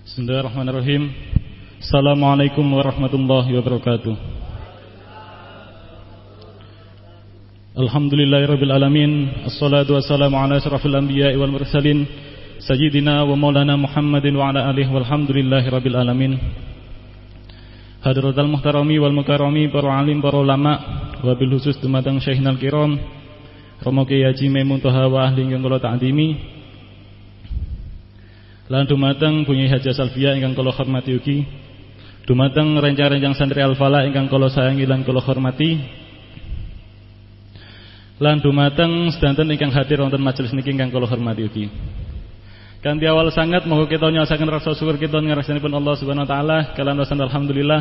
Bismillahirrahmanirrahim. Assalamualaikum warahmatullahi wabarakatuh. Alhamdulillahirabbil alamin. Assalatu wassalamu ala asyrafil anbiya'i wal mursalin sayyidina wa maulana Muhammadin wa ala alihi walhamdulillahirabbil alamin. Hadratul muhtarami wal mukarrami, para alim, para ulama, wabil khusus dumateng syekhna kiram Romo Kyai Haji Maimun Toha wa ahli ingkang kula ta'zimi. Lan dumateng Bunyi Haji Salvia ingkang kula hormati ugi, dumateng rencang-rencang santri Al-Falah ingkang kula sayangi lan kula hormati, lan dumateng sedanten ingkang hadir wonten majelis niki ingkang kula hormati ugi. Kanthi awal sanget monggo kita nyaosaken rasa syukur kita ngarsanipun Allah Subhanahu wa taala kalian wasan alhamdulillah.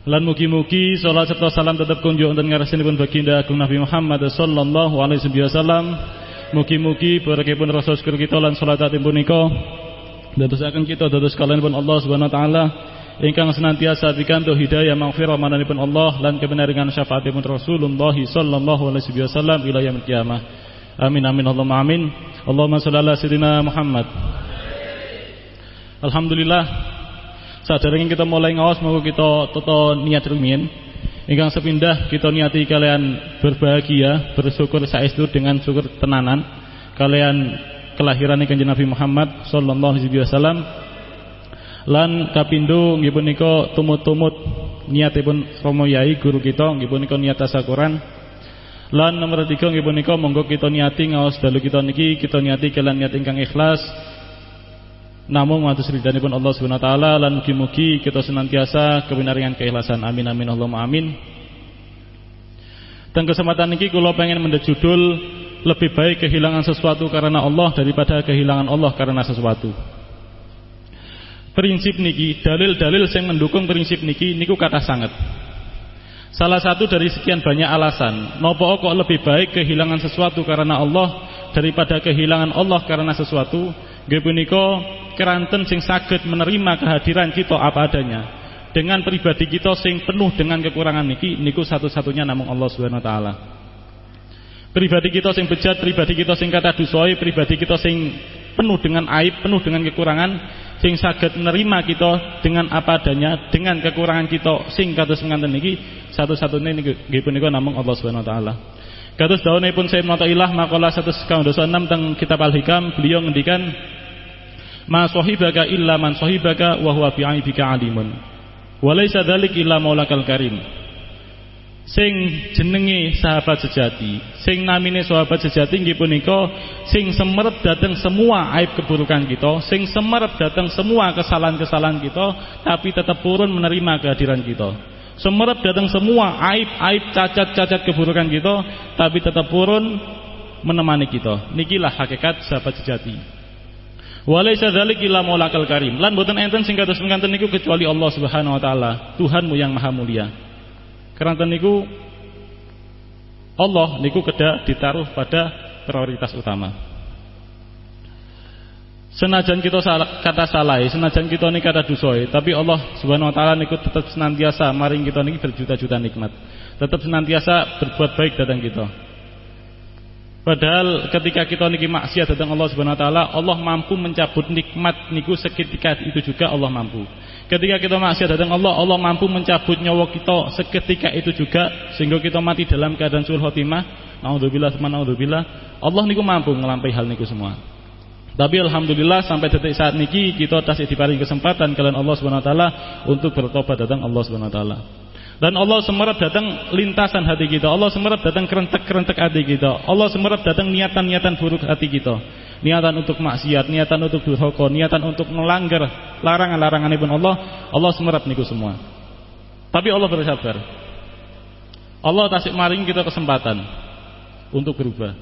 Lan mugi-mugi salat serta salam tetep kunjuk wonten ngarsanipun baginda Agung Nabi Muhammad sallallahu alaihi wasallam. Mugi-mugi barakipun rasa syukur kita lan salatipun punika dadosaken kita dados kalianipun Allah Subhanahu wa taala ingkang senantiasa pikantuk hidayah maghfirah mananipun Allah lan kebenaran syafaatipun Rasulullah sallallahu alaihi wasallam ila yaumil qiyamah. Amin amin Allahumma amin. Allahumma shalli ala sayyidina Muhammad. Alhamdulillah, saderenge kita mulai ngaos monggo kita tata niat rumiyin ingkang sepindah kita niati kalian berbahagia, bersyukur saestu dengan syukur tenanan kalian kelahiran Kanjeng Nabi Muhammad sallallahu alaihi wasallam. Lan kapindo nggih punika tumut-tumut niatipun Romo Yai guru kita nggih punika niat tasakuran. Lan nomor 3 nggih punika monggo kita niati ngaos dalu kita niki kita niati kalian niat ingkang ikhlas namung matus ridhanipun Allah Subhanahu wa taala lan mugi-mugi kita senantiasa kewinaringan keikhlasan. Amin amin Allahumma amin. Dan kesempatan niki kula pengen mendhet judul lebih baik kehilangan sesuatu karena Allah daripada kehilangan Allah karena sesuatu. Prinsip niki, dalil-dalil yang mendukung prinsip niki niku kathah sanget. Salah satu dari sekian banyak alasan napa kok lebih baik kehilangan sesuatu karena Allah daripada kehilangan Allah karena sesuatu. Nggih punika keranten sing saged menerima kehadiran kita apa adanya dengan pribadi kita sing penuh dengan kekurangan niki niku satu-satunya namung Allah Subhanahu wa taala. Pribadi kita sing bejat, pribadi kita sing kathah dosai, pribadi kita sing penuh dengan aib, penuh dengan kekurangan, sing saged menerima kita dengan apa adanya, dengan kekurangan kita sing kados menganten niki satu-satunya nggih punika namung Allah Subhanahu wa taala. Kados dawuhipun Sayyid Mu'ta'ilah maqalah 126 teng kitab Al-Hikam, beliau ngendikan ma sahibaka illa man sahibaka wa huwa fi 'aibika 'alimun wa laisa dzalik illa maulakal karim. Sing jenenge sahabat sejati, sing namine sahabat sejati nggih punika sing semerep dateng semua aib keburukan kita, sing semerep dateng semua kesalahan-kesalahan kita tapi tetap purun menerima kehadiran kita. Semerep datang semua aib-aib, cacat-cacat keburukan kita tapi tetap purun menemani kita. Nikilah hakikat sahabat sejati. Walaisa dzalik illa maulakal karim. Lan boten enten sing kados mengkanten niku kecuali Allah Subhanahu wa taala, Tuhanmu yang maha mulia. Keranten niku Allah niku kedah ditaruh pada prioritas utama. Senajan kita kata salah, senajan kita niki kata dosoi, tapi Allah Subhanahu wa taala niku tetap senantiasa maring kita niki berjuta-juta nikmat. Tetap senantiasa berbuat baik datang kita. Padahal ketika kita niki maksiat datang Allah Subhanahu wa taala, Allah mampu mencabut nikmat niku seketika itu juga Allah mampu. Ketika kita maksiat datang Allah, Allah mampu mencabut nyawa kita seketika itu juga sehingga kita mati dalam keadaan suul khotimah. Naudzubillah, naudzubillah. Allah niku mampu ngelampahi hal niku semua. Tapi alhamdulillah sampai detik saat niki kita tasih diparingi kesempatan kalian Allah Subhanahu wa taala untuk bertobat datang Allah Subhanahu wa taala. Dan Allah semerap datang lintasan hati kita. Allah semerap datang kerentek-kerentek hati kita. Allah semerap datang niatan-niatan buruk hati kita. Niatan untuk maksiat, niatan untuk durhaka, niatan untuk melanggar larangan-laranganipun Allah. Allah semerap niku semua. Tapi Allah bersabar. Allah tasih maring kita kesempatan untuk berubah.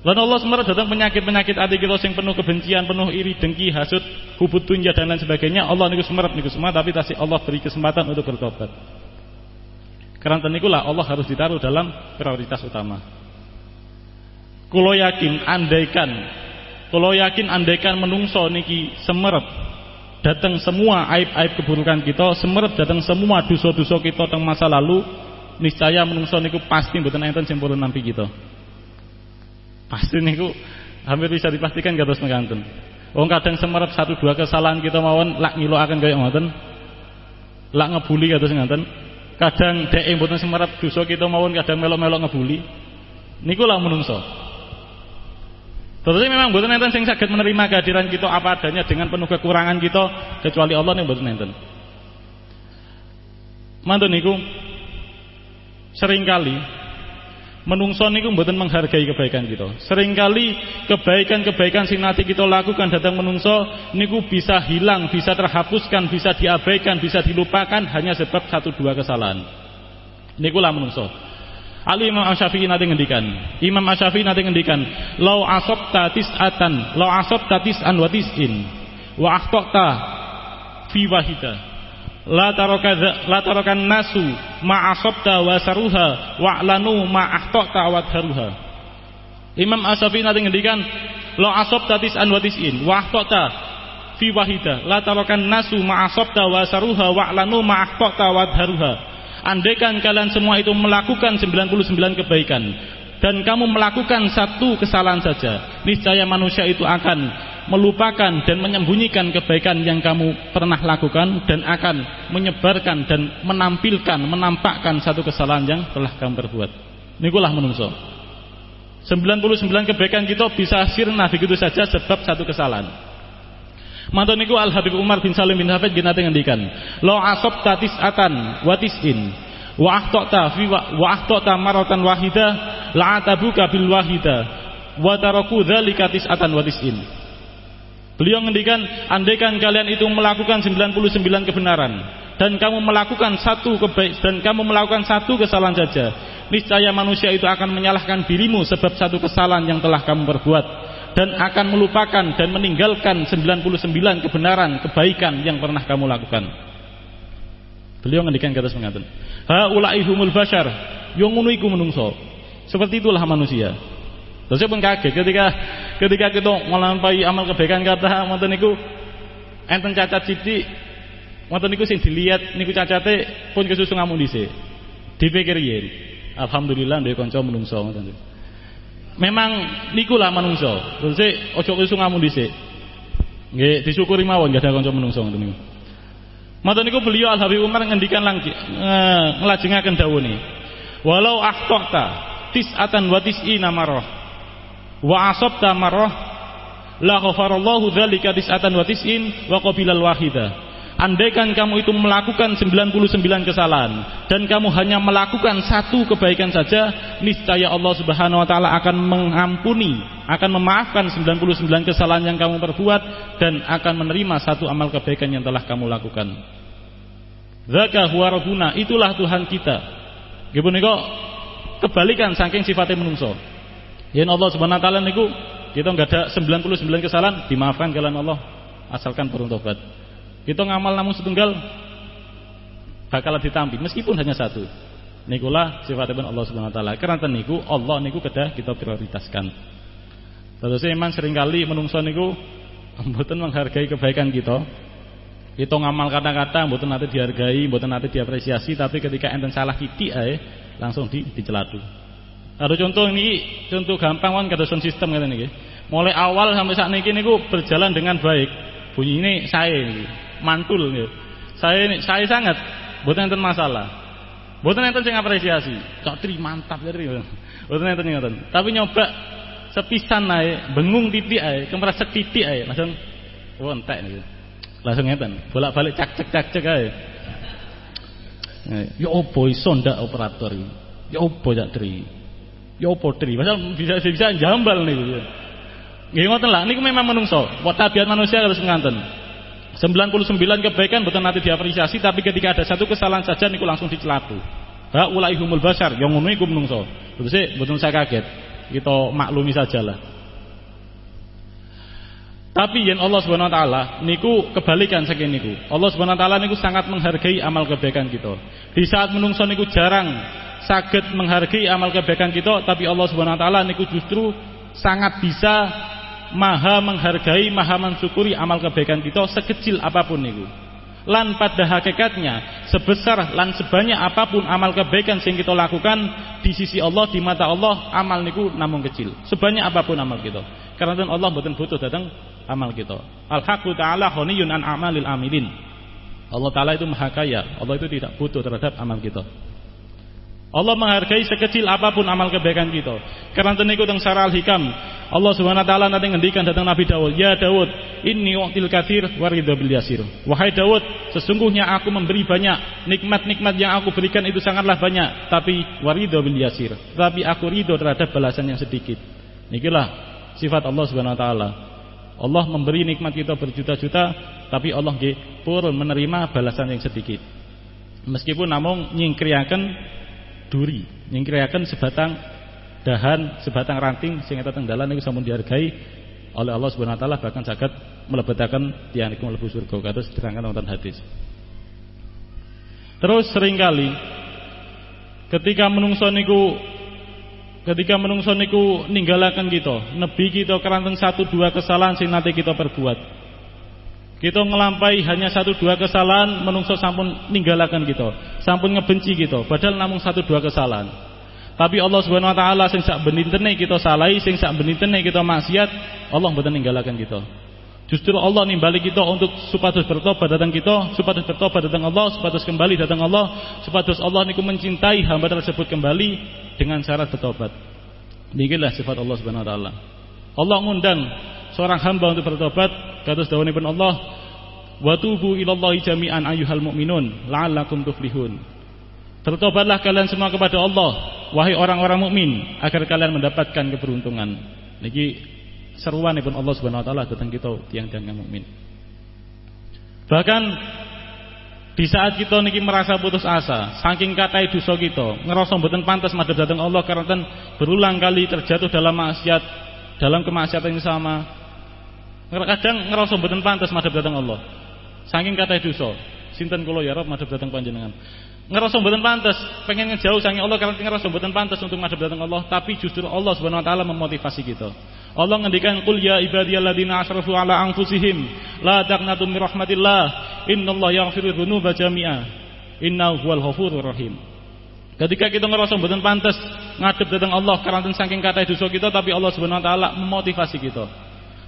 Lalu Allah semerap datang penyakit-penyakit hati kita yang penuh kebencian, penuh iri, dengki, hasud, hubut tunja dan lain sebagainya. Allah niku semerap niku semua, tapi tasih Allah beri kesempatan untuk bertobat. Karena nikulah Allah harus ditaruh dalam prioritas utama. Kulo yakin andaikan menungso niki semerap datang semua aib-aib keburukan kita, semerap datang semua dosa-dosa kita teng masa lalu, niscaya menungso niku pasti mboten enten sing purun nampi kita. Pasti niku hampir bisa dipastikan kados mekaten. Wong kadang semerep 1-2 kesalahan kita mawon lak ngilokaken kaya ngoten. Lak ngebuli kados ngoten. Kadang dhek mboten semerep dosa kita mawon kadang melok-melok ngebuli. Niku lah menungso. Terus memang mboten enten sing saged menerima kehadiran kita apa adanya dengan penuh kekurangan kita kecuali Allah ning mboten enten. Mantun niku seringkali menungso niku mboten menghargai kebaikan kita. Seringkali kebaikan-kebaikan sing nate kita lakukan datang menungso niku bisa hilang, bisa terhapuskan, bisa diabaikan, bisa dilupakan hanya sebab 1-2 kesalahan. Niku lah menungso. Ali Imam Asy-Syafi'i nate ngendikan. Imam Asy-Syafi'i nate ngendikan, "Lau asabta tis'atan, lau asabta tis'an wa tis'in wa akhtata fi wahidah. La tarokan nasu ma asabta wa saruha wa lanu ma akhtata wa dharuha." Imam Asy-Syafi'i nate ngendikan, "Lau asabta tis'an wa tis'in wa akhtata fi wahidah, la tarokan nasu ma asabta wa saruha wa lanu ma akhtata wa dharuha." Andaikan kalian semua itu melakukan 99 kebaikan dan kamu melakukan 1 kesalahan saja, niscaya manusia itu akan melupakan dan menyembunyikan kebaikan yang kamu pernah lakukan dan akan menyebarkan dan menampakkan 1 kesalahan yang telah kamu perbuat. Nikulah menungso. 99 kebaikan kita bisa sirna begitu saja sebab 1 kesalahan. Mantun niku Al Habib Umar bin Salim bin Hafid nate ngendikan, "Law asabta tis'atan wa tis'in wa akhtata maratan wahidah la'atabuka bil wahidah wa taraku dzalika tis'atan wa tis'in." Beliau ngendikan, andaikan kalian itu melakukan 99 kebenaran dan kamu melakukan 1 kesalahan saja, niscaya manusia itu akan menyalahkan dirimu sebab 1 kesalahan yang telah kamu perbuat dan akan melupakan dan meninggalkan 99 kebenaran, kebaikan yang pernah kamu lakukan. Beliau ngendikan kata mengaten, "Haula'i humul bashar," yo ngono iku menungso. Seperti itulah manusia. Terus saya pun kaget ketika kita melampaui amal kebaikan kata wonten niku enten cacat sithik, wonten niku sing dilihat niku cacate pun kesusu ngamun dhisik. Dipikir yen, alhamdulillah duwe kanca menungso ngoten. Memang nikulah manungso. Terus ojo kesu ngamun dhisik. Nggih, disyukuri mawon gak ada kanca menungso ngoten niku. Mata niku beliau Al Habib Umar ngendikan nglajengaken dawuhne. Walau akhtata tis'atan wa tis'ina marrah wa asabta marrah la ghafarallahu dzalika tis'atan wa tis'in wa qabilal wahidah. Andaikan kamu itu melakukan 99 kesalahan dan kamu hanya melakukan 1 kebaikan saja, niscaya Allah Subhanahu wa taala akan mengampuni, akan memaafkan 99 kesalahan yang kamu perbuat dan akan menerima 1 amal kebaikan yang telah kamu lakukan. Dzaka huwa rabbuna, itulah Tuhan kita. Nggih punika kebalikan saking sifatnya menungso. Yen Allah Subhanahu wa taala niku kita enggak ada 99 kesalahan dimaafkan kalian Allah asalkan purun tobat. Kita ngamal namun setunggal bakal ditampi meskipun hanya 1. Nikulah sifatipun Allah Subhanahu wa taala. Karena niku Allah niku kedah kita prioritaskan. Terus memang seringkali menungso niku mboten menghargai kebaikan kita. Kita ngamal kata-kata mboten nate dihargai, mboten nate diapresiasi, tapi ketika enten salah titik ae langsung dicelatu. Ada contoh niki, contoh gampang kan kados sistem ngene niki. Mulai awal sampai saat niki niku berjalan dengan baik. Bunyine sae niki. Mantul ya. Saya sangat mboten enten masalah. Mboten enten sing apresiasi. Cok tri mantap tri. Mboten enten ngoten. Tapi nyoba sepisan ae, bengung titik ae, kemresek titik ae, langsung entek niku. Langsung ngeten, bolak-balik cak-cek ae. Ya opo iso ndak operator iki? Ya opo cak tri? Ya opo tri? Pasal bisa jambal niku. Nggih ngoten lah, niku memang menungso. Tabiat manusia harus nganten. 99 kebaikan mboten nate diapresiasi, tapi ketika ada 1 kesalahan saja niku langsung dicelatu. Haula'i humul bashar, yang ngono iku menungso. Terus mboten saya kaget. Kita maklumi sajalah. Tapi yen Allah Subhanahu wa taala niku kebalikan saking niku. Allah Subhanahu wa taala niku sangat menghargai amal kebaikan kita. Di saat menungso niku jarang saged menghargai amal kebaikan kita, tapi Allah Subhanahu wa taala niku justru sangat bisa maha menghargai, maha mensyukuri amal kebaikan kita sekecil apapun niku. Lan pada hakikatnya sebesar lan sebanyak apapun amal kebaikan yang kita lakukan di sisi Allah, di mata Allah, amal niku namung kecil. Sebanyak apapun amal kita. Karena Allah mboten butuh datang amal kita. Al-haqqu ta'ala ghaniyun an a'malil amilin. Allah Ta'ala itu maha kaya. Allah itu tidak butuh terhadap amal kita. Allah menghargai sekecil apapun amal kebaikan kita. Karena teniku teng Sarah Al-Hikam, Allah Subhanahu wa taala nanti ngendikan datang Nabi Daud, "Ya Daud, inni u'til katsir wa ridha bil yasir." Wahai Daud, sesungguhnya aku memberi banyak, nikmat-nikmat yang aku berikan itu sangatlah banyak, tapi waridha bil yasir. Tapi aku ridho terhadap balasan yang sedikit. Nikilah sifat Allah Subhanahu wa taala. Allah memberi nikmat kita berjuta-juta, tapi Allah nggih purun menerima balasan yang sedikit. Meskipun namung nyingkriaken duri, nyingkriaken sebatang dahan, sebatang ranting sing eta teng dalan niku sampun dihargai oleh Allah Subhanahu wa taala, bahkan saged mlebetaken tiyang niku mlebu surga kados diterangkan wonten hadis. Terus seringkali ketika menungso niku ninggalaken kita, nebi kita keranten 1-2 kesalahan sing nate kita perbuat. Kita ngelampaui hanya 1-2 kesalahan, menungso sampun ninggalaken kita, sampun ngebenci kita, padahal namung 1-2 kesalahan. Tapi Allah Subhanahu wa taala sing sak benintene kita salahi, sing sak benintene kita maksiat, Allah mboten ninggalaken kita. Justru Allah nimbali kita untuk supados bertobat datang kita, supados bertobat datang Allah, supados kembali datang Allah, supados Allah niku mencintai hamba tersebut kembali dengan syarat bertobat. Nikilah sifat Allah Subhanahu wa taala. Allah ngundang seorang hamba untuk bertobat, kados dawuhipun Allah, "Wa tubu ilallahi jami'an ayyuhal mu'minun la'allakum tuflihun." Bertobatlah kalian semua kepada Allah, wahai orang-orang mukmin, agar kalian mendapatkan keberuntungan. Niki seruanipun Allah Subhanahu wa taala dhateng kita tiyang-tiyang mukmin. Bahkan di saat kita niki merasa putus asa, saking kathah dosa kita, ngerasa mboten pantas madhep dhateng Allah karena berulang kali terjatuh dalam maksiat, dalam kemaksiatan yang sama. Kadang ngerasa mboten pantas madhep dhateng Allah. Saking kathah dosa, sinten kula ya Rabb madhep dhateng panjenengan. Ngerasa mboten pantas, pengen ngejauh saking Allah karena ngerasa mboten pantas untuk madhep dhateng Allah, tapi justru Allah Subhanahu wa taala memotivasi kita. Allah ngendikan, "Qul ya ibadiyalladzina asrafu ala anfusihim la taqnatu mir rahmatillah, innallaha yaghfiru dzunuba jami'a, innahu huwal ghafurur rahim." Ketika kita ngerasa mboten pantas ngadep dhateng Allah karena saking kathah dosa kita, tapi Allah Subhanahu wa taala memotivasi kita.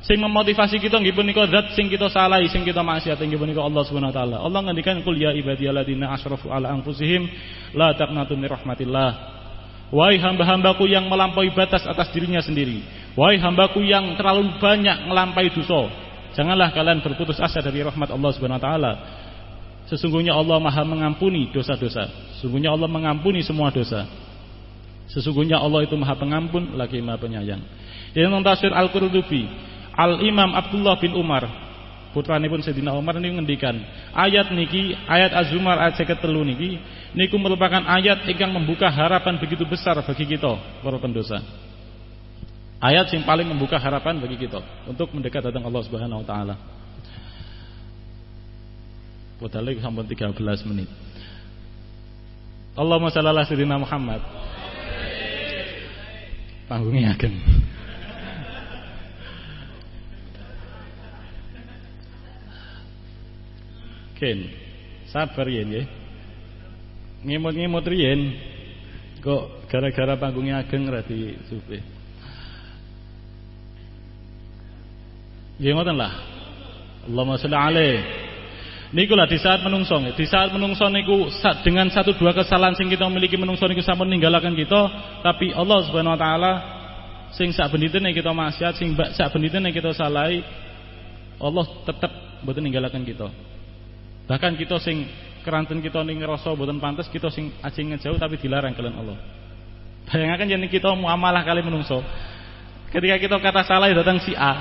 Sing memotivasi kita nggih punika zat sing kita salahi, sing kita maksiat nggih punika Allah Subhanahu wa taala. Allah ngendikan, "Qul ya ibadiyalladzina asrafu ala anfusihim la taqnatu mir rahmatillah." Wahai hamba-hambaku yang melampaui batas atas dirinya sendiri, wahai hambaku yang terlalu banyak melampaui dosa, janganlah kalian berputus asa dari rahmat Allah Subhanahu wa taala. Sesungguhnya Allah Maha mengampuni dosa-dosa. Sesungguhnya Allah mengampuni semua dosa. Sesungguhnya Allah itu Maha Pengampun lagi Maha Penyayang. Yang tafsir Al-Qurtubi, Al-Imam Abdullah bin Umar, putranipun Sayyidina Umar niku ngendikan, ayat niki, ayat Az-Zumar ayat 53 niki niku merupakan ayat ingkang membuka harapan begitu besar bagi kita para pendosa. Ayat yang paling membuka harapan bagi kita untuk mendekat datang Allah Subhanahu wa taala. Padahal sampun 13 menit. Allahumma shalli ala sayyidina Muhammad. Panggungnya ageng. Ken, sabar yen nggih. Ngemut-ngemut riyen. Kok gara-gara panggungnya ageng ra disupe. Nggih ngoten lah. Allahumma sholli alaihi. Niku lah di saat menungso niku dengan 1-2 kesalahan sing kita miliki menungso niku sampun ninggalaken kita, tapi Allah Subhanahu wa taala sing sak benitene kita maksiat, sing sak benitene kita salahi, Allah tetep mboten ninggalaken kita. Bahkan kita sing keranten kita ning ngrasa mboten pantes, kita sing ajeng ngejauh tapi dilarang kalian Allah. Bayangaken yen kita muamalah kali menungso. Ketika kita kata salah datang si A,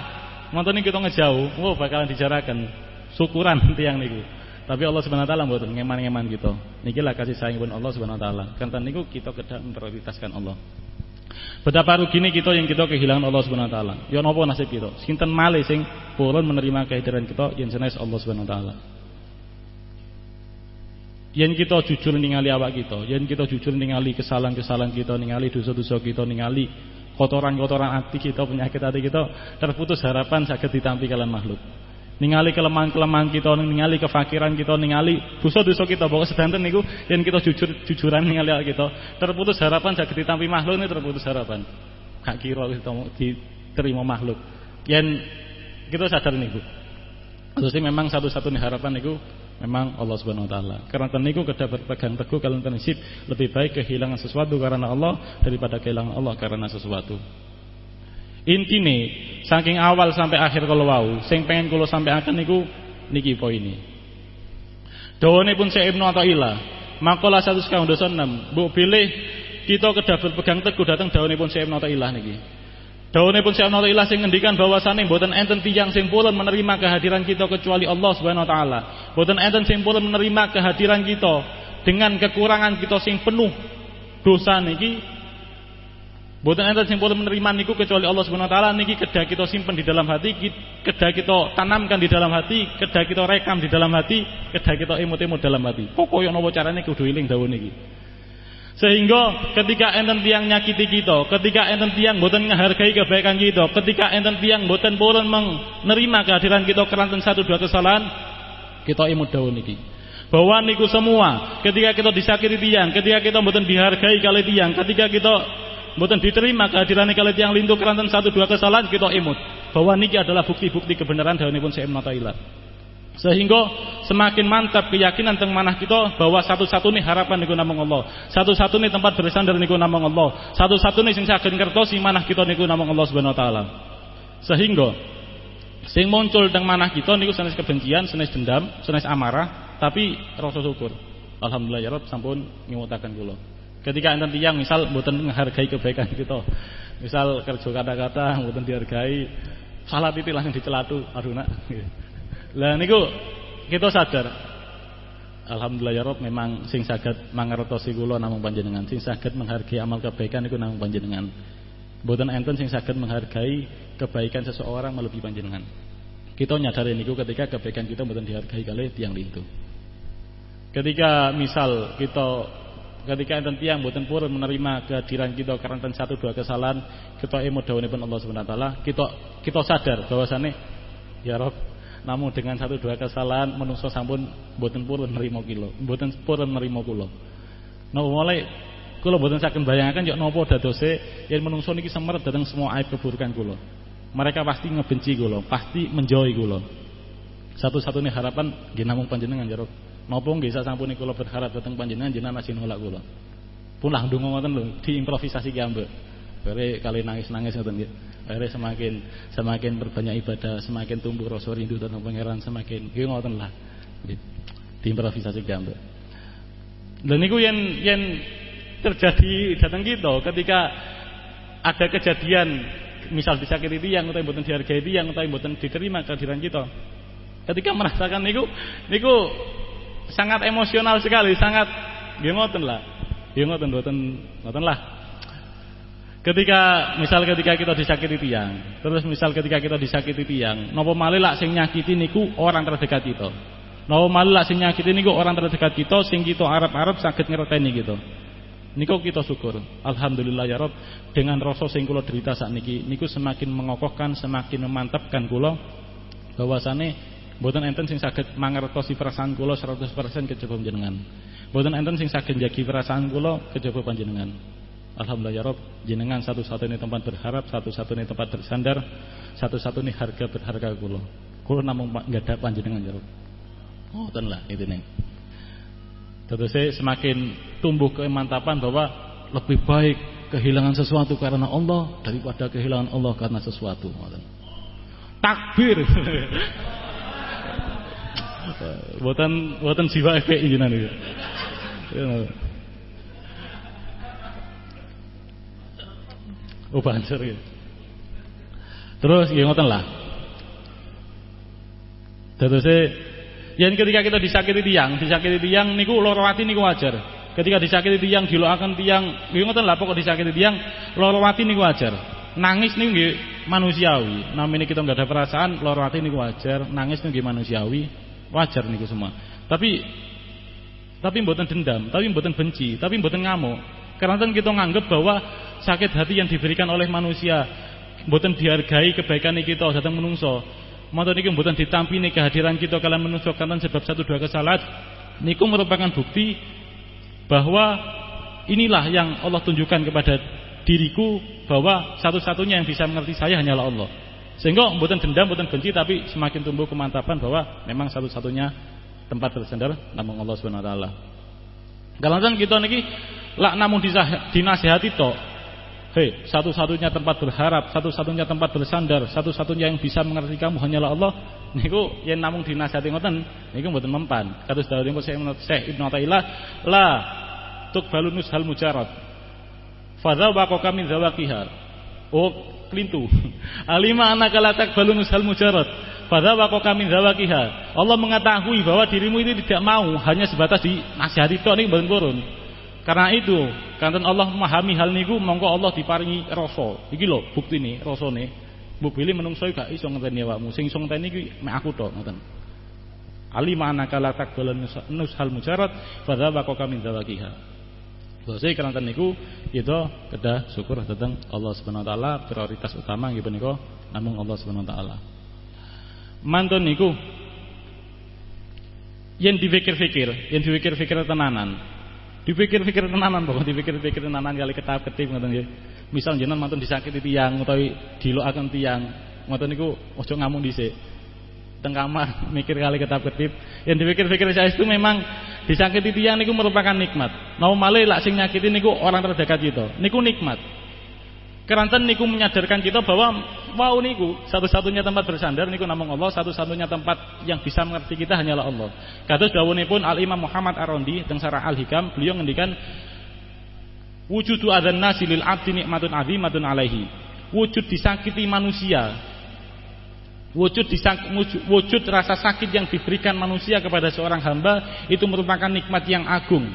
ngontone kita ngejauh, bakalan dijaraken syukuran tiyang niku. Tapi Allah Subhanahu wa taala mboten ngeman-ngeman kita. Niki lah kasih sayangipun Allah Subhanahu wa taala. Kanten niku kita kedah memprioritaskan Allah. Betapa rugine kita yang kita kehilangan Allah Subhanahu wa taala. Ya napa nasib kita? Sinten malih sing purun menerima kehadiran kita yen sanes Allah Subhanahu wa taala. Yen kita jujur ningali awak kita, yen kita jujur ningali kesalahan-kesalahan kita, ningali dosa-dosa kita, ningali kotoran-kotoran hati kita, penyakit hati kita, terputus harapan saged ditampi kalian makhluk. Ningali kelemahan-kelemahan kita, ningali kefakiran kita, ningali dosa-dosa kita, pokoke sedanten niku yen kita jujuran ningali awak kita, terputus harapan saged ditampi makhluk, ini terputus harapan. Gak kira kita diterima makhluk. Yen kita sadar niku. Terus memang satu-satunya harapan niku memang Allah Subhanahu wa taala. Karena niku kedah berpegang teguh kalian prinsip lebih baik kehilangan sesuatu karena Allah daripada kehilangan Allah karena sesuatu. Intine saking awal sampai akhir kalau wau, sing pengen kula sampaikan niku niki poine. Dawane pun Syekh Ibnu Athaillah, makalah 106, mbok pilih kita kedah berpegang teguh datang dawane pun Syekh Ibnu Athaillah niki. Dawane pun Syekh Ibnu Athaillah sing ngendikan bahwasane mboten enten tiyang sing purun menerima kehadiran kita kecuali Allah Subhanahu wa taala. Mboten enten sing purun menerima kehadiran kita dengan kekurangan kita sing penuh dosa niki. Mboten enten sing purun menerima niku kecuali Allah Subhanahu wa taala. Niki kedah kita simpen di dalam hati, kedah kita tanamkan di dalam hati, kedah kita rekam di dalam hati, kedah kita emut-emut dalam hati. Pokoke napa carane kudu eling dawuh niki. Sehingga ketika enten tiang nyakiti kita, ketika enten tiang mboten menghargai kebaikan kita, ketika enten tiang mboten purun menerima kehadiran kita keranten satu dua kesalahan, kita imut dawuh niki. Bahwa niku semua, ketika kita disakiti tiang, ketika kita mboten dihargai kali tiang, ketika kita mboten diterima kehadiran kali tiang lintu keranten satu dua kesalahan, kita imut. Bahwa niki adalah bukti-bukti kebenaran dawuhipun Syekh Ibnu Athaillah. Sehingga semakin mantap keyakinan teng manah kita bahwa satu-satunya harapan niku namung Allah, satu-satunya tempat bersandar niku namung Allah, satu-satunya sing saged ngertosi manah kita niku namung Allah Subhanahu wa taala. Sehingga sing muncul teng manah kita niku sanes kebencian, sanes dendam, sanes amarah, tapi rasa syukur. Alhamdulillah ya Rabb sampun ngimutaken kula. Ketika enten tiyang misal mboten menghargai kebaikan kita, misal kerja kata-kata mboten dihargai, salah titik langsung dicelatu, aduh nak. Lah niku kita sadar. Alhamdulillah ya Rabb memang sing saged mangertosi kula namung panjenengan, sing saged menghargai amal kebaikan niku namung panjenengan. Mboten enten sing saged menghargai kebaikan seseorang melebihi panjenengan. Kita nyadari niku ketika kebaikan kita mboten dihargai kalih tiyang lintu. Ketika misal ketika enten tiyang mboten purun menerima kehadiran kita karena satu dua kesalahan, kita emut dawuhipun Allah Subhanahu wa taala, kita sadar bahwasane ya Rabb namun dengan satu dua kesalahan menungso sampun mboten purun nerima kula, mboten purun nerima kula. Napa mulai kula mboten saged bayangaken yo napa dadose yen menungso niki semeret dhateng semua aib keburukan kula. Mereka pasti ngebenci kula, pasti menjauhi kula. Satu-satunya harapan nggih namung panjenengan ya Rabb. Napa nggih sasampune kula berharap dhateng panjenengan jenengan masih nolak kula. Pun lah ndonga ngoten lho, diimprovisasi ki ambek. Bare kali nangis-nangis ngoten nggih. Akhirnya semakin berbanyak ibadah, semakin tumbuh rasa rindu dan pangeran, semakin nggih ngoten lah. Diimprovisasi gambar. Dan niku yen terjadi datang kita ketika ada kejadian misal disakiti tiyang utawa mboten dihargai tiyang utawa mboten diterima kehadiran kita. Ketika merasakan niku sangat emosional sekali, sangat nggih ngoten lah. Nggih ngoten lah. Ketika kita disakiti tiang, terus misal ketika kita disakiti tiang, napa malih lak sing nyakiti niku orang terdekat kita. Napa malih lak sing nyakiti niku orang terdekat kita sing kita arep-arep saged ngerteni kita. Niku kita syukur. Alhamdulillah ya Rabb, dengan rasa sing kula derita sakniki niku semakin mengokohkan, semakin memantapkan kula bahwasane mboten enten sing saged mangertosi perasaan kula 100% kejaba panjenengan. Mboten enten sing saged njagi perasaan kula kejaba panjenengan. Alhamdulillah ya Rabb, jenengan satu-satunya tempat berharap, satu-satunya tempat bersandar, satu-satunya harga berharga kula. Kula namung nggadhap panjenengan ya Rabb. Ngoten lah intine. Terus semakin tumbuh kemantapan bahwa lebih baik kehilangan sesuatu karena Allah daripada kehilangan Allah karena sesuatu. Ngoten. Takbir. Boten jiwa FPI jenengan iki. Oh banjur ya. Terus ya ngoten lah. Terus yen ketika kita disakiti tiang niku lara ati niku wajar. Ketika disakiti tiang diloaken tiang, nggih ngoten lah pokok disakiti tiang lara ati niku wajar. Nangis niku nggih manusiawi. Namine kita enggak ada perasaan, lara ati niku wajar. Nangis niku nggih manusiawi, wajar niku semua. Tapi mboten dendam, tapi mboten benci, tapi mboten ngamuk. Karena kita nganggep bahwa sakit hati yang diberikan oleh manusia mboten dihargai kebaikan kita datang menungso. Mboten niki mboten ditampini kehadiran kita kalian menungso kanten sebab satu dua kesalahan. Niku merupakan bukti bahwa inilah yang Allah tunjukkan kepada diriku bahwa satu-satunya yang bisa mengerti saya hanyalah Allah. Sehingga mboten dendam, mboten benci, tapi semakin tumbuh kemantapan bahwa memang satu-satunya tempat bersandar namung Allah Subhanahu wa taala. Kalasan kita niki lak namung dinasihati tok. Hei, satu-satunya tempat berharap, satu-satunya tempat bersandar, satu-satunya yang bisa mengerti kamu hanyalah Allah. Niku yen namung dinasihati ngoten niku mboten mempan. Kados dawuhipun Syekh Ibnu Athaillah, la tuqbalu nushal mujarrad. Fadza waqaka min zawaqiha. Oh, klintu. Alima annaka la taqbalu nushal mujarrad. Fadza waqaka min zawaqiha. Allah mengetahui bahwa dirimu itu tidak mau hanya sebatas dinasihati tok niku mboten purun. Karena itu, kanten Allah memahami hal niku, mongko Allah diparingi rasa. Iki lho buktine, rasane. Mbok pilih menungso gak iso ngenteni awakmu. Sing iso ngenteni iki mek aku tok, ngoten. Alima annaka la taqbalu nushal mujarrad, fadza waqaka min zawaqiha. Bahasa kanten niku kita kedah syukur dhateng Allah Subhanahu wa taala, prioritas utama nggih punika namung Allah Subhanahu wa taala. Mantun niku yen dipikir-pikir tenanan. Dipikir-pikir tenanan bahwa dipikir-pikir tenanan kali ketap-ketip ngoten nggih. Misal jenengan mantun disakiti tiyang utawi dilokaken tiyang, ngoten niku aja ngamuk dhisik. Teng kamar mikir kali ketap-ketip. Yen dipikir-pikir saestu memang disakiti tiyang niku merupakan nikmat. Napa malih lak sing nyakiti niku orang terdekat kita. Niku nikmat. Keranten niku menyadarkan kita bahwa wau niku satu-satunya tempat bersandar niku namung Allah, satu-satunya tempat yang bisa mengerti kita hanyalah Allah. Kados dawuhipun Al Imam Muhammad Ar-Rondi teng Syarah Al-Hikam, beliau ngendikan wujudu adzan nasi lil abdi nikmatun azimatun alaihi. Wujud disakiti manusia, wujud rasa sakit yang diberikan manusia kepada seorang hamba itu merupakan nikmat yang agung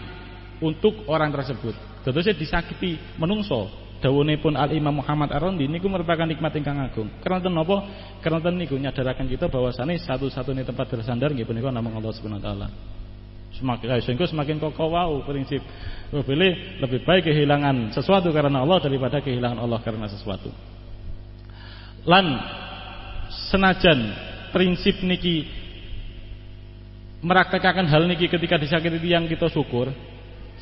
untuk orang tersebut. Dadosé disakiti menungso. Dawuhipun Al Imam Muhammad Ar-Rondi niku merupakan nikmat ingkang agung. Keranten napa? Keranten niku nyadaraken kita bahwasane satu-satunya tempat bersandar nggih punika namung Allah Subhanahu wa taala. Semakin kokoh wau prinsip lebih baik kehilangan sesuatu karena Allah daripada kehilangan Allah karena sesuatu. Lan senajan prinsip niki meraktekake hal niki ketika disakiti tiyang kita syukur,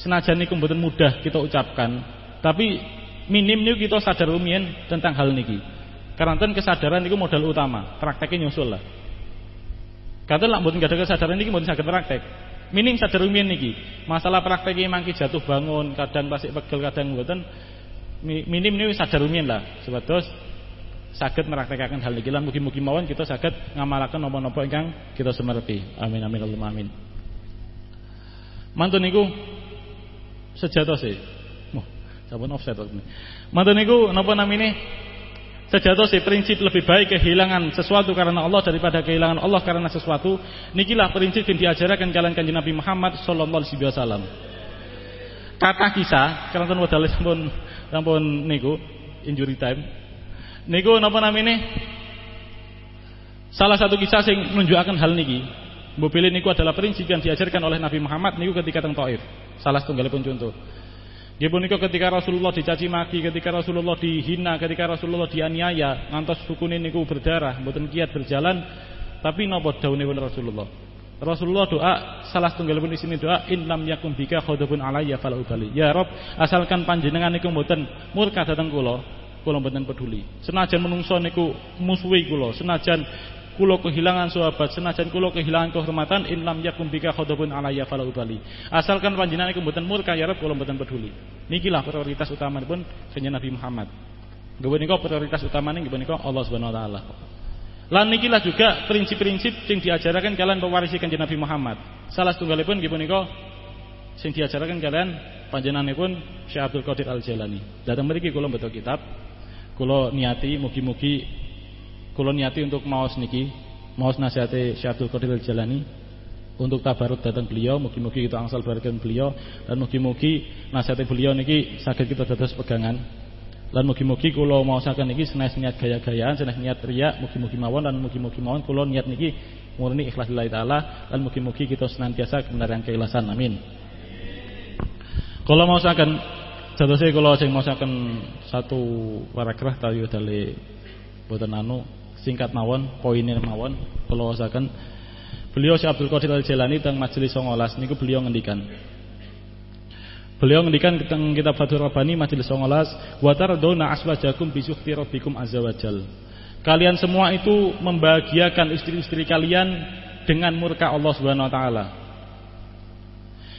senajan niku mboten mudah kita ucapkan, tapi minim niku kita sadar rumiyin tentang hal niki. Karena kesadaran niku modal utama, prakteknya nyusul lah. Kadang lak mboten gadah kesadaran niki mboten saged praktek. Minim sadar rumiyin niki. Masalah prakteknya mangki jatuh bangun, kadang pasik pegel, kadang mboten. Minim niku sadar rumiyin lah. Supados saged meraktekake hal niki lan mugi-mugi mawon kita saged ngamalaken napa-napa ingkang kita semerti. Amin amin Allahumma amin. Mantun niku sejatose sampun offset waktu ini. Mantun niku napa namine? Sejatose prinsip lebih baik kehilangan sesuatu karena Allah daripada kehilangan Allah karena sesuatu. Nikilah prinsip yang diajarkan kalian Kanjeng Nabi Muhammad sallallahu alaihi wasallam. Kata kisah, karena wedal sampun niku injury time. Niku napa namine? Salah satu kisah sing menunjukkan hal niki. Mbok pilih niku adalah prinsip yang diajarkan oleh Nabi Muhammad niku ketika teng Thaif. Salah setunggalipun contoh. Nggih punika ketika Rasulullah dicaci maki, ketika Rasulullah dihina, ketika Rasulullah dianiaya, ngantos sukune niku berdarah, mboten kiat berjalan, tapi napa dawuhipun Rasulullah? Rasulullah doa, salah setunggalipun isine doa, in lam yakum bika khadabun alayya fala ubali. Ya Rabb, asalkan panjenengan niku mboten murka dhateng kula mboten peduli. Senajan menungso niku musuhi kula, senajan kula kehilangan sahabat, senajan kula kehilangan kehormatan, in lam yakum bika khadabun alayya fala ubali. Asalkan panjenengan iku mboten murka ya Rabb, kula mboten peduli. Nikilah prioritas utamanipun Kanjeng Nabi Muhammad. Nggih punika prioritas utamane nggih punika Allah Subhanahu wa taala. Lan nikilah juga prinsip-prinsip sing diajaraken kalian pewarisi Kanjeng Nabi Muhammad. Salah setunggalipun nggih punika sing diajaraken kalian panjenenganipun Syekh Abdul Qadir Al-Jailani. Dateng mriki kula mbeto kitab. Kula niati mugi-mugi kula niati untuk maos niki, maos nasihate Syekh Abdul Qadir Al-Jalani untuk tabarut datang beliau, mugi-mugi kita angsal barakan beliau dan mugi-mugi nasihate beliau niki saged kita dados pegangan. Lan mugi-mugi kula maosaken niki senes niat gaya-gayaan, senes niat riya, mugi-mugi mawon lan mugi-mugi mawon kula niat niki murni ikhlas lillahi taala lan mugi-mugi kita senantiasa kebenaran keikhlasan. Amin. Kula maosaken dadose kula sing maosaken satu paragraf tawi dale boten anu singkat mawon, poinnya mawon kula wasaken. Beliau Syekh Abdul Qadir Al-Jailani teng majelis 19 niku beliau ngendikan. Beliau ngendikan teng kitab Fathur Rabbani majelis 19, wa tarduna aswajakum bi sukhti rabbikum azza wajal. Kalian semua itu membahagiakan istri-istri kalian dengan murka Allah Subhanahu wa taala.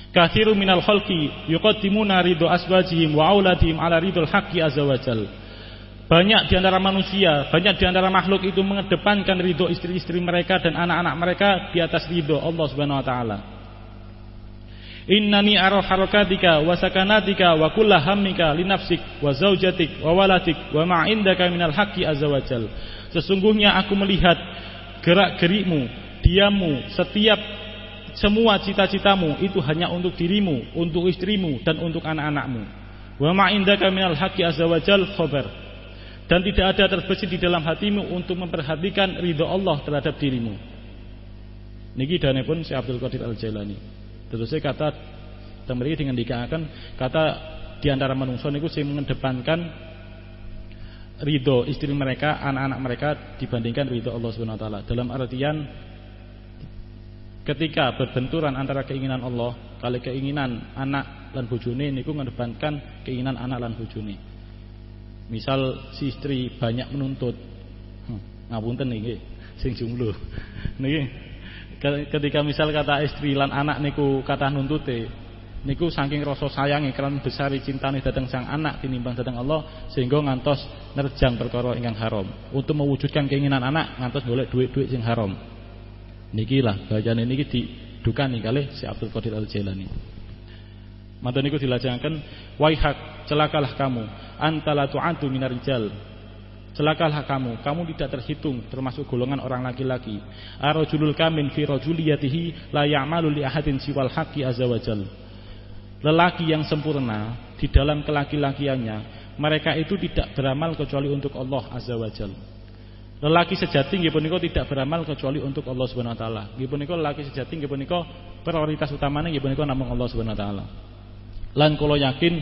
Katsiru minal khalqi yuqaddimuna ridho aswajihim wa auladihim ala ridhol haqqi azza wajal. Banyak di antara manusia, banyak di antara makhluk itu mengedepankan ridho istri-istri mereka dan anak-anak mereka di atas ridho Allah Subhanahu wa taala. Innani ara harakatika wa sakanatika wa kulla hammika li nafsik wa zaujatik wa waladik wa ma indaka minal haqqi azza wajal. Sesungguhnya aku melihat gerak-gerikmu, diammu, semua cita-citamu itu hanya untuk dirimu, untuk istrimu dan untuk anak-anakmu. Wa ma indaka minal haqqi azza wajal khabar. Dan tidak ada terbesit di dalam hatimu untuk memperhatikan ridha Allah terhadap dirimu. Niki danipun Syekh Abdul Qadir Al-Jailani. Terus kata temeri dengan dikatakan kata di antara manusia niku sing mengedepankan ridho istri mereka, anak-anak mereka dibandingkan ridho Allah Subhanahu wa taala. Dalam artian ketika berbenturan antara keinginan Allah kali keinginan anak lan bojone niku mengedepankan keinginan anak lan bojone. Misal si istri banyak menuntut, ngapunten niki sing jomblo. Niki ketika misal kata istri lan anak niku kata nuntute niku saking rasa sayange kelan besari cintane dhateng sang anak tinimbang dhateng Allah sehingga ngantos nerjang perkara ingkang haram untuk mewujudkan keinginan anak ngantos golek duit-duit sing haram. Niki lah bacane niki didukani kalih Syekh Abdul Qadir Al-Jailani. Mata niku dilajengaken waihak celakalah kamu antala tu'atu minar rijal. Celakalah kamu tidak terhitung termasuk golongan orang laki-laki. Arajulul kamin fi rajuliyatihi la ya'malu li ahadin siwal haqqi azza wajal. Lelaki yang sempurna di dalam kelaki-lakiannya, mereka itu tidak beramal kecuali untuk Allah azza wajal. Lelaki sejati nggih punika tidak beramal kecuali untuk Allah Subhanahu wa taala. Nggih punika lelaki sejati nggih punika prioritas utamanya nggih punika namung Allah Subhanahu wa taala. Lan kula yakin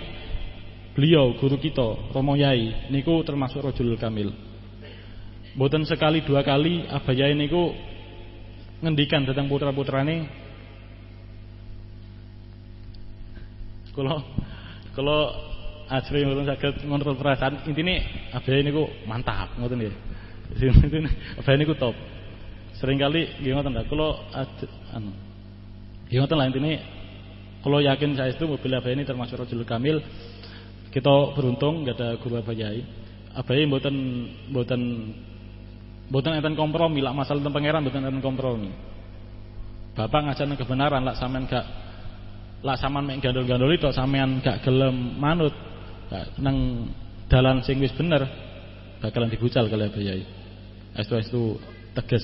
beliau guru kita Romo Yai niku termasuk rajulul kamil. Mboten sekali dua kali Abah Yai niku ngendikan dhateng putra-putrane kula ajre mboten saged ngontrol perasaan. Intine Abah Yai niku mantap ngoten nggih. Intine Abah Yai niku top. Sering kali nggih ngoten lho kula nggih ngoten lah intine kula yakin saestu mobil Abah Yai ini termasuk rajulul kamil. Kita beruntung nggak ada guru Abah Yai. Abah Yai mboten enten kompromi lah masalah tentang pangeran mboten enten kompromi. Bapak ngajarne kebenaran lak sampean mek gandol-gandol itu sampean gak gelem manut nang dalan sing wis bener bakalan dibucal kali Abah Yai. Estu tegas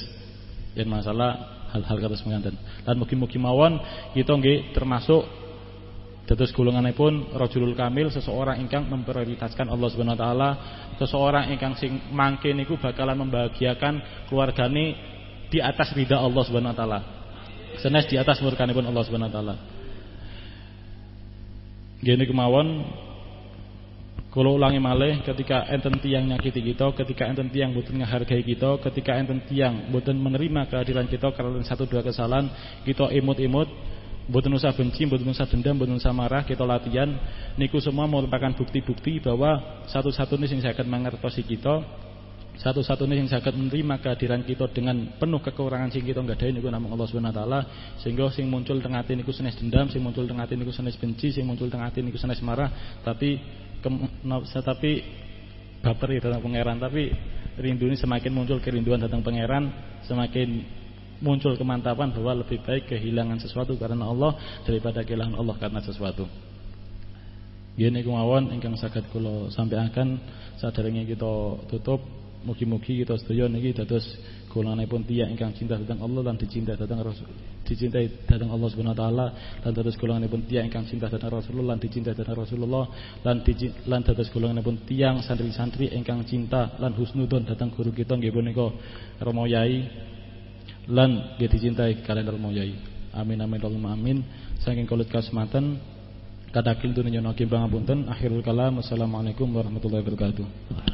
yen masalah hal-hal kados mangkaten. Lan mugi-mugi mawon kita nggih termasuk dados golonganipun rajulul kamil, seseorang ingkang memprioritaskan Allah Subhanahu wa taala, seseorang ingkang sing mangke niku bakalan membahagiakan keluargane di atas ridha Allah Subhanahu wa taala. Sanes di atas murkanipun Allah Subhanahu wa taala. Nggih kemawon kula ulangi malih ketika enten tiyang nyakiti kita, ketika enten tiyang mboten ngehargai kita, ketika enten tiyang mboten menerima kehadiran kita karena satu dua kesalahan, kita imut-imut mboten usah benci, mboten usah dendam, mboten usah marah, kita latihan niku semua merupakan bukti-bukti bahwa satu-satunya sing saged mangertosi kita, satu-satunya sing saged menerima kehadiran kita dengan penuh kekurangan sing kita nggadahi niku namung Allah Subhanahu wa taala. Sehingga sing muncul teng ati niku sanes dendam, sing muncul teng ati niku sanes benci, sing muncul teng ati niku sanes marah, tapi baper datang pangeran, tapi rindu ini semakin muncul kerinduan datang pangeran, semakin muncul kemantapan bahwa lebih baik kehilangan sesuatu karena Allah daripada kehilangan Allah karena sesuatu. Gini kemawon ingkang saged kula sampaikan saderenge kita tutup. Mugi-mugi kita sedaya niki dados golonganipun tiyang ingkang cinta dhateng Allah lan dicintai dhateng Rasul, dicintai dhateng Allah Subhanahu wa taala, lan dados golonganipun tiyang ingkang cinta dhateng Rasulullah lan dicintai dhateng Rasulullah, lan dados golonganipun tiyang santri-santri ingkang cinta lan husnudzon dhateng guru kita nggih punika Romo Yai lan nggih dicintai kalian Romo Yai. Amin amin Allahumma amin. Saking kulit kasmatan kadakil dunya nyono pangapunten. Akhirul kalam. Assalamualaikum warahmatullahi wabarakatuh.